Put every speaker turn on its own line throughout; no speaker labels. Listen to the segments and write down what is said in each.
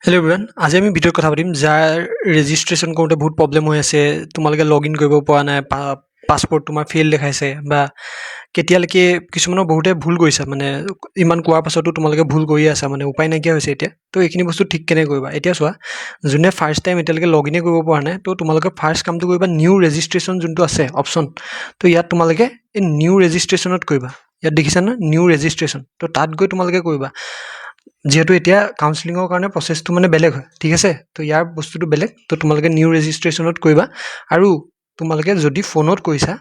Hello' everyone, আজি আমি ভিডিঅ'ত কথা পাতিম যাৰ ৰেজিষ্ট্ৰেশ্যন কৰোঁতে বহুত প্ৰব্লেম হৈ আছে। তোমালোকে লগ ইন কৰিব পৰা নাই, পাছপৰ্ট তোমাৰ ফেইল দেখাইছে, বা কেতিয়ালৈকে কিছুমানৰ বহুতে ভুল কৰিছা, মানে ইমান কোৱাৰ পাছতো তোমালোকে ভুল কৰি আছা, মানে উপায় নাইকিয়া হৈছে এতিয়া। তো এইখিনি বস্তু ঠিক কেনেকৈ কৰিবা? এতিয়া চোৱা, যোনে ফাৰ্ষ্ট টাইম এতিয়ালৈকে লগ ইনে কৰিব পৰা নাই, তো তোমালোকে ফাৰ্ষ্ট কামটো কৰিবা নিউ ৰেজিষ্ট্ৰেশ্যন যোনটো আছে অপশ্যন, তো ইয়াত তোমালোকে এই নিউ ৰেজিষ্ট্ৰেশ্যনত কৰিবা। ইয়াত দেখিছা ন নিউ ৰেজিষ্ট্ৰেশ্যন, তো তাত গৈ তোমালোকে কৰিবা। যিহেতু এতিয়া কাউন্সিলিঙৰ কাৰণে প্ৰচেছটো মানে বেলেগ হয়, ঠিক আছে। তো ইয়াৰ বস্তুটো বেলেগ, তো তোমালোকে নিউ ৰেজিষ্ট্ৰেশ্যনত কৰিবা। আৰু তোমালোকে যদি ফোনত কৰিছা,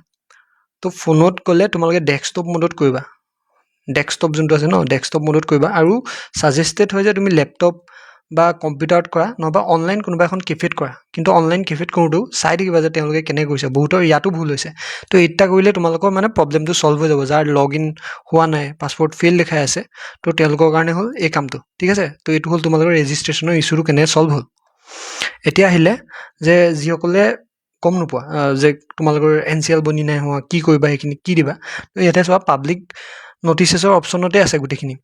তো ফোনত গ'লে তোমালোকে ডেস্কটপ মোডত কৰিবা। ডেস্কটপ যোনটো আছে ন, ডেস্কটপ মোডত কৰিবা। আৰু ছাজেষ্টেড হয় যে তুমি লেপটপ বা কম্পিউটাৰত কৰা, নহবা অনলাইন কোনোবা এখন কেফেত কৰা। কিন্তু অনলাইন কেফেত কৰোঁতেও চাই থাকিবা যে তেওঁলোকে কেনেকৈ কৰিছে, বহুতৰ ইয়াতো ভুল হৈছে। তো এইটা কৰিলে তোমালোকৰ মানে প্ৰব্লেমটো ছল্ভ হৈ যাব। যাৰ লগ ইন হোৱা নাই, পাছপৰ্ট ফেইল দেখাই আছে, তো তেওঁলোকৰ কাৰণে হ'ল এই কামটো, ঠিক আছে। তো এইটো হ'ল তোমালোকৰ ৰেজিষ্ট্ৰেশ্যনৰ ইছ্যুটো কেনেকৈ ছল্ভ হ'ল। এতিয়া আহিলে যে যিসকলে গম নোপোৱা যে তোমালোকৰ NCL বনি নাই হোৱা, কি কৰিবা, সেইখিনি কি দিবা। তো ইয়াতে চোৱা, পাব্লিক নটিচেছৰ অপশ্যনতে আছে গোটেইখিনি।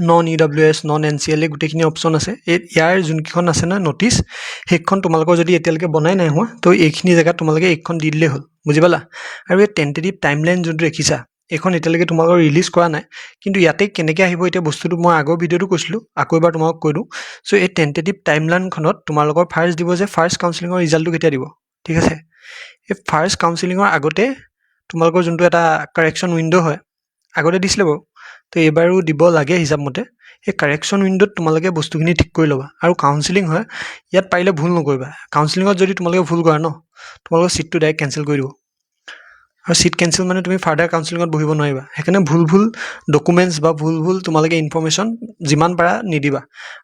নন EWS, নন NCL গোটেইখিনি অপশ্যন আছে। ইয়াৰ যোনকেইখন আছে না নটিচ, সেইখন তোমালোকৰ যদি এতিয়ালৈকে বনাই নাই হোৱা, তো এইখিনি জেগাত তোমালোকে এইখন দি দিলেই হ'ল, বুজি পালা। আৰু এই টেণ্টেটিভ টাইমলাইন যোনটো দেখিছা, এইখন এতিয়ালৈকে তোমালোকৰ ৰিলিজ কৰা নাই। কিন্তু ইয়াতে কেনেকৈ আহিব এতিয়া বস্তুটো মই আগৰ ভিডিঅ'টো কৈছিলোঁ, আকৌ এবাৰ তোমালোক কৈ দিওঁ। চ' এই টেণ্টেটিভ টাইমলাইনখনত তোমালোকৰ ফাৰ্ষ্ট দিব যে ফাৰ্ষ্ট কাউন্সিলিঙৰ ৰিজাল্টটো কেতিয়া দিব, ঠিক আছে। এই ফাৰ্ষ্ট কাউন্সিলিঙৰ আগতে তোমালোকৰ যোনটো এটা কাৰেকশ্যন উইণ্ড' হয়, আগতে দিছিলে বাৰু, তো এইবাৰো দিব লাগে হিচাপ মতে। সেই কাৰেকশ্যন উইণ্ড'ত তোমালোকে বস্তুখিনি ঠিক কৰি ল'বা। আৰু কাউন্সিলিং হয়, ইয়াত পাৰিলে ভুল নকৰিবা। কাউন্সিলিঙত যদি তোমালোকে ভুল কৰা ন, তোমালোকৰ ছিটটো ডাইৰেক্ট কেঞ্চেল কৰি দিব। আৰু ছিট কেঞ্চেল মানে তুমি ফাৰ্ডাৰ কাউন্সিলিঙত বহিব নোৱাৰিবা। সেইকাৰণে ভুল ডকুমেণ্টছ বা ভুল তোমালোকে ইনফৰ্মেশ্যন যিমান পাৰা নিদিবা।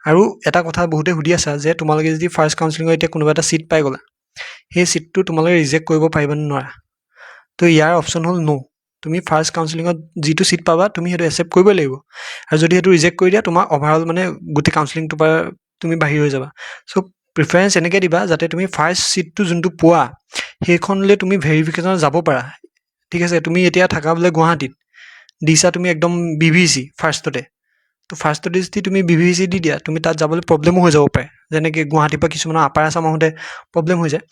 আৰু এটা কথা বহুতে সুধি আছা যে তোমালোকে যদি ফাৰ্ষ্ট কাউন্সিলিঙত এতিয়া কোনোবা এটা ছিট পাই গ'লা, সেই ছিটটো তোমালোকে ৰিজেক্ট কৰিব পাৰিবা নে নোৱাৰা। তো ইয়াৰ অপশ্যন হ'ল ন'। তুমি ফাৰ্ষ্ট কাউন্সিলিঙত যিটো ছিট পাবা, তুমি সেইটো একচেপ্ট কৰিবই লাগিব। আৰু যদি সেইটো ৰিজেক্ট কৰি দিয়া, তোমাৰ অভাৰঅল মানে গোটেই কাউন্সিলিংটোৰ পৰা তুমি বাহিৰ হৈ যাবা। চ' প্ৰিফাৰেঞ্চ এনেকৈ দিবা যাতে তুমি ফাৰ্ষ্ট ছিটটো যোনটো পোৱা, সেইখনলৈ তুমি ভেৰিফিকেশ্যনত যাব পাৰা, ঠিক আছে। তুমি এতিয়া থাকা বোলে গুৱাহাটীত, দিছা তুমি একদম BVC ফাৰ্ষ্টতে, তো ফাৰ্ষ্টতে যদি তুমি BVC দি দিয়া, তুমি তাত যাবলৈ প্ৰব্লেমো হৈ যাব পাৰে। যেনেকৈ গুৱাহাটীৰ পৰা কিছুমানৰ আপাৰ আছাম আহোঁতে প্ৰব্লেম হৈ যায়।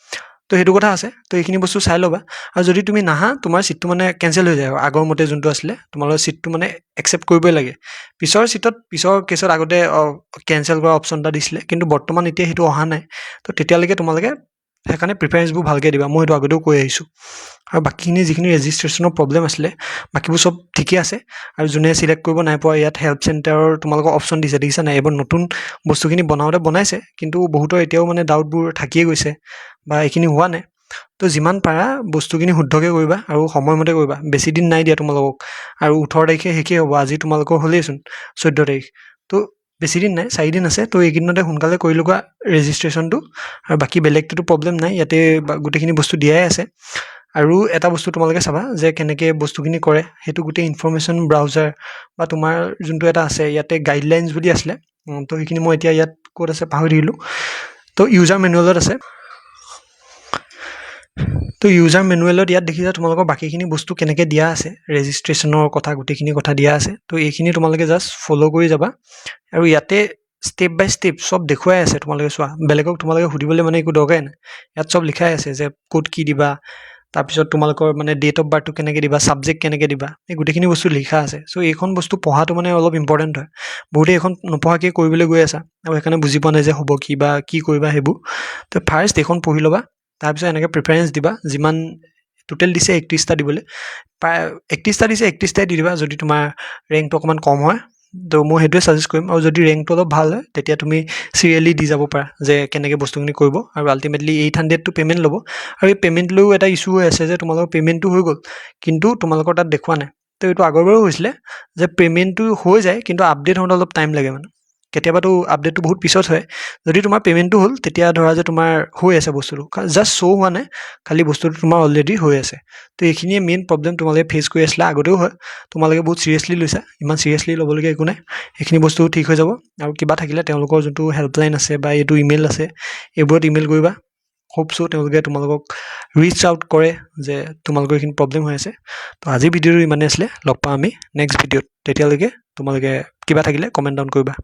তো সেইটো কথা আছে। তো এইখিনি বস্তু চাই ল'বা। আৰু যদি তুমি নাহা, তোমাৰ ছিটটো মানে কেঞ্চেল হৈ যায়। আগৰ মতে যোনটো আছিলে, তোমালোকৰ ছিটটো মানে একচেপ্ট কৰিবই লাগে। পিছৰ কেছত আগতে কেঞ্চেল কৰা অপশ্যন এটা দিছিলে, কিন্তু বৰ্তমান এতিয়া সেইটো অহা নাই। তো তেতিয়ালৈকে তোমালোকে সেইকাৰণে প্ৰিফাৰেঞ্চবোৰ ভালকৈ দিবা। মই সেইটো আগতেও কৈ আহিছোঁ। আৰু বাকীখিনি যিখিনি ৰেজিষ্ট্ৰেশ্যনৰ প্ৰব্লেম আছিলে, বাকীবোৰ চব ঠিকেই আছে। আৰু যোনে চিলেক্ট কৰিব নাই পোৱা, ইয়াত হেল্প চেণ্টাৰৰ তোমালোকৰ অপশ্যন দিছে, দেখিছা নাই। এইবোৰ নতুন বস্তুখিনি বনাইছে, কিন্তু বহুতৰ এতিয়াও মানে ডাউটবোৰ থাকিয়ে গৈছে, বা এইখিনি হোৱা নাই। তো যিমান পাৰা বস্তুখিনি শুদ্ধকৈ কৰিবা আৰু সময়মতে কৰিবা। বেছি দিন নাই দিয়া তোমালোকক। আৰু 18 তাৰিখে শেষেই হ'ব। আজি তোমালোকৰ হ'লেইচোন 14 তাৰিখ। তো বেছি দিন নাই, 4 দিন আছে। তো এইকেইদিনতে সোনকালে কৰি লোৱা ৰেজিষ্ট্ৰেশ্যনটো। আৰু বাকী বেলেগটোতো প্ৰব্লেম নাই, ইয়াতে গোটেইখিনি বস্তু দিয়াই আছে। আৰু এটা বস্তু তোমালোকে চাবা যে কেনেকৈ বস্তুখিনি কৰে, সেইটো গোটেই ইনফৰ্মেশ্যন ব্ৰাউজাৰ বা তোমাৰ যোনটো এটা আছে, ইয়াতে গাইডলাইনছ বুলি আছিলে। তো সেইখিনি মই এতিয়া ইয়াত ক'ত আছে পাহৰি থাকিলোঁ। তো ইউজাৰ মেনুৱেলত আছে। তো ইউজাৰ মেনুৱেলত ইয়াত দেখিছা তোমালোকৰ বাকীখিনি বস্তু কেনেকৈ দিয়া আছে, ৰেজিষ্ট্ৰেশ্যনৰ কথা, গোটেইখিনি কথা দিয়া আছে। তো এইখিনি তোমালোকে জাষ্ট ফ'ল' কৰি যাবা। আৰু ইয়াতে ষ্টেপ বাই ষ্টেপ চব দেখুৱাই আছে, তোমালোকে চোৱা। বেলেগক তোমালোকে সুধিবলৈ মানে একো দৰকাৰেই নাই। ইয়াত চব লিখাই আছে যে ক'ত কি দিবা, তাৰপিছত তোমালোকৰ মানে ডেট অফ বাৰ্থটো কেনেকৈ দিবা, ছাবজেক্ট কেনেকৈ দিবা, এই গোটেইখিনি বস্তু লিখা আছে। চ' এইখন বস্তু পঢ়াটো মানে অলপ ইম্পৰ্টেণ্ট হয়। বহুতে এইখন নপঢ়াকৈ কৰিবলৈ গৈ আছা, আৰু সেইকাৰণে বুজি পোৱা নাই যে হ'ব কি বা কি কৰিবা সেইবোৰ। তো ফাৰ্ষ্ট এইখন পঢ়ি ল'বা, তাৰপিছত এনেকৈ প্ৰিফাৰেঞ্চ দিবা। যিমান টোটেল দিছে 31টা দিবলৈ, প্ৰায় 31টা দিছে, 31টাই দি দিবা। যদি তোমাৰ ৰেংকটো অকণমান কম হয়, তো মই সেইটোৱে ছাজেষ্ট কৰিম। আৰু যদি ৰেংকটো অলপ ভাল হয়, তেতিয়া তুমি চিৰিয়েলি দি যাব পাৰা যে কেনেকৈ বস্তুখিনি কৰিব। আৰু আল্টিমেটলি 800টো পে'মেণ্ট ল'ব। আৰু এই পে'মেণ্ট লৈও এটা ইছ্যু হৈ আছে যে তোমালোকৰ পে'মেণ্টটো হৈ গ'ল, কিন্তু তোমালোকৰ তাত দেখুওৱা নাই। তো এইটো আগৰবাৰো হৈছিলে যে পে'মেণ্টটো হৈ যায়, কিন্তু আপডেট হওঁতে অলপ টাইম লাগে। মানে কেতিয়াবাতো আপডেটটো বহুত পিছত হয়। যদি তোমাৰ পে'মেণ্টটো হ'ল, তেতিয়া ধৰা যে তোমাৰ হৈ আছে বস্তুটো, জাষ্ট শ্ব' হোৱা নাই, খালি বস্তুটো তোমাৰ অলৰেডি হৈ আছে। তো এইখিনিয়ে মেইন প্ৰব্লেম তোমালোকে ফেচ কৰি আছিলা, আগতেও হয়। তোমালোকে বহুত চিৰিয়াছলি লৈছা, ইমান চিৰিয়াছলি ল'বলগীয়া একো নাই। সেইখিনি বস্তু ঠিক হৈ যাব। আৰু কিবা থাকিলে তেওঁলোকৰ যোনটো হেল্পলাইন আছে বা এইটো ইমেইল আছে, এইবোৰত ইমেইল কৰিবা। হোপ চ' তেওঁলোকে তোমালোকক ৰিচ আউট কৰে যে তোমালোকৰ এইখিনি প্ৰব্লেম হৈ আছে। তো আজিৰ ভিডিঅ'টো ইমানেই আছিলে। লগ পাম আমি নেক্সট ভিডিঅ'ত। তেতিয়ালৈকে তোমালোকে কিবা থাকিলে কমেণ্ট ডাউন কৰিবা।